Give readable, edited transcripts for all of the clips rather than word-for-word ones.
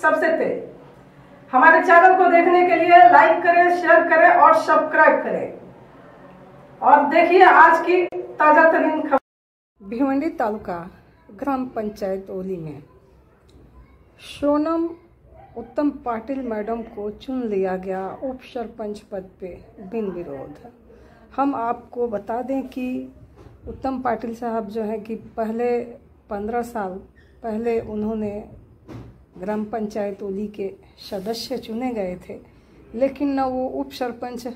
सबसे तेज। हमारे चैनल को देखने के लिए लाइक करें, शेयर करें और सब्सक्राइब करें। और देखिए आज की ताजा तरीन खबर। भिवंडी तालुका ग्राम पंचायत ओली में सोनम उत्तम पाटिल मैडम को चुन लिया गया उप सरपंच पद पे बिन विरोध। हम आपको बता दें कि उत्तम पाटिल साहब जो है कि पहले 15 साल पहले उन्होंने ग्राम पंचायत ओली के सदस्य चुने गए थे, लेकिन न वो उप सरपंच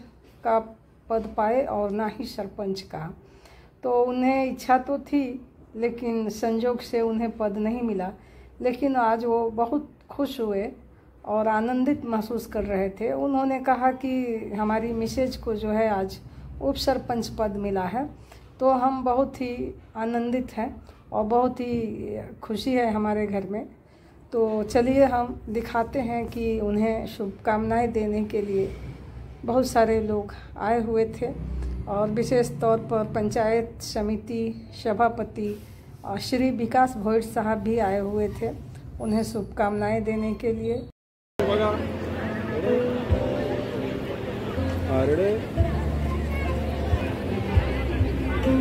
का पद पाए और ना ही सरपंच का। तो उन्हें इच्छा तो थी लेकिन संजोग से उन्हें पद नहीं मिला। लेकिन आज वो बहुत खुश हुए और आनंदित महसूस कर रहे थे। उन्होंने कहा कि हमारी मिसेज को जो है आज उप सरपंच पद मिला है, तो हम बहुत ही आनंदित हैं और बहुत ही खुशी है हमारे घर में। तो चलिए हम दिखाते हैं कि उन्हें शुभकामनाएं देने के लिए बहुत सारे लोग आए हुए थे और विशेष तौर पर पंचायत समिति सभापति और श्री विकास भोइर साहब भी आए हुए थे उन्हें शुभकामनाएं देने के लिए।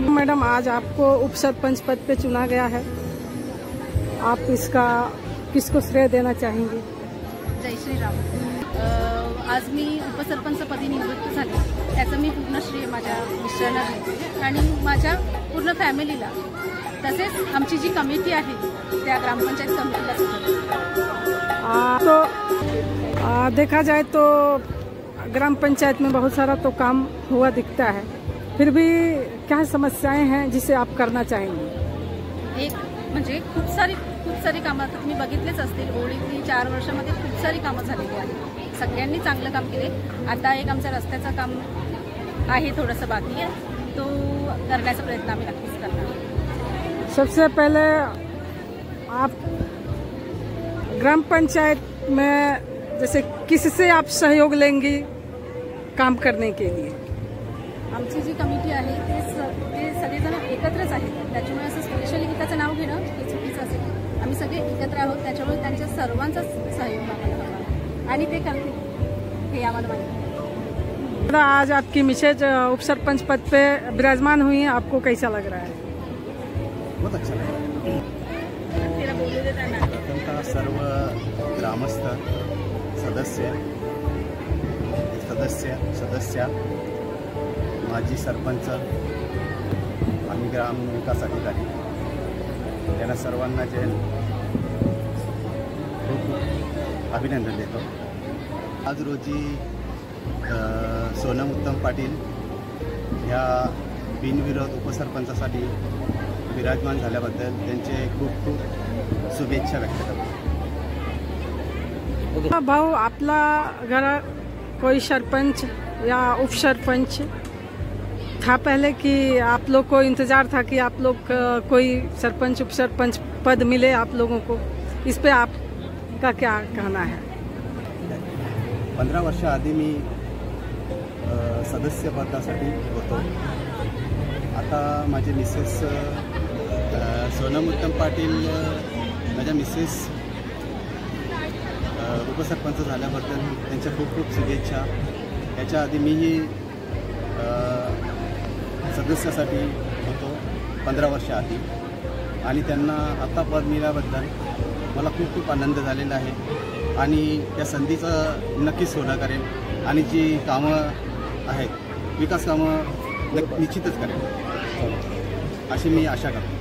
मैडम, आज आपको उप सरपंच पद पे चुना गया है, आप इसका किसको श्रेय देना चाहेंगे? जय श्री राम। आज मी उपसरपंचपदी निवृत्त झाले, त्याचं मी पूर्ण श्रेय माझ्या मिस्टरांना देते आणि माझ्या पूर्ण फॅमिलीला, तसेच आमची जी कमिटी आहे त्या ग्रामपंचायत कमिटीला तो देखा जाए तो ग्राम पंचायत में बहुत सारा तो काम हुआ दिखता है, फिर भी क्या समस्याएं हैं जिसे आप करना चाहेंगे? एक म्हणजे खूप सारी कामं तुम्ही बघितलेच असतील। ओळीतली 4 वर्षामध्ये खूप सारी कामं झालेली आहेत, सगळ्यांनी चांगलं काम केले। आता एक आमच्या रस्त्याचं काम आहे, थोडंसं बाकी आहे, तो करण्याचा प्रयत्न आम्ही नक्कीच करणार। सबसे पहले आप ग्राम पंचायत में जैसे किससे आप सहयोग लेंगी काम करने के लिए? आमची जी कमिटी आहे ते सगळेजण एकत्रच आहेत, त्याच्यामुळे असं स्पेशली एकाचं नाव घेणं हे चुकीचं असेल। आम्ही सगळे एकत्र आहोत, त्याच्यामुळे त्यांच्या सर्वांचा सहयोग आम्हाला हवा आणि ते करतील हे आम्हाला माहिती। आज आपकी मिसेज उप सरपंच पद पे विराजमान हुई है, आपको कैसा लग रहा है? बहुत अच्छा लग रहा है। सर्व ग्रामस्थ सदस्य माजी सरपंच आणि ग्राम विकास अधिकारी यांना सर्वांना जे खूप अभिनंदन देतो। आज रोजी सोनम उत्तम पाटील ह्या बिनविरोध उपसरपंचासाठी विराजमान झाल्याबद्दल त्यांचे खूप खूप शुभेच्छा व्यक्त करतो। भाऊ, आपला घर कोई सरपंच या उप सरपंच था पहले कि आप लोग को इंतजार था कि आप लोग कोई सरपंच उप सरपंच पद मिले आप लोगों को, इस पे आपका क्या कहना है? 15 वर्षाआधी मी सदस्य पदासाठी होतो। आता माझे मिसेस सोनम उत्तम पाटील माझ्या मिसेस उपसरपंच झाल्याबद्दल त्यांच्या खूप खूप शुभेच्छा। याच्या आधी मीही सदस्यासाठी होतो 15 वर्षाआधी आणि त्यांना आता पद मिळाल्याबद्दल मला खूप खूप आनंद झालेला आहे आणि त्या संधीचं नक्कीच सोनं करेन आणि जी कामं आहेत विकास कामं निश्चितच करेन अशी मी आशा करतो।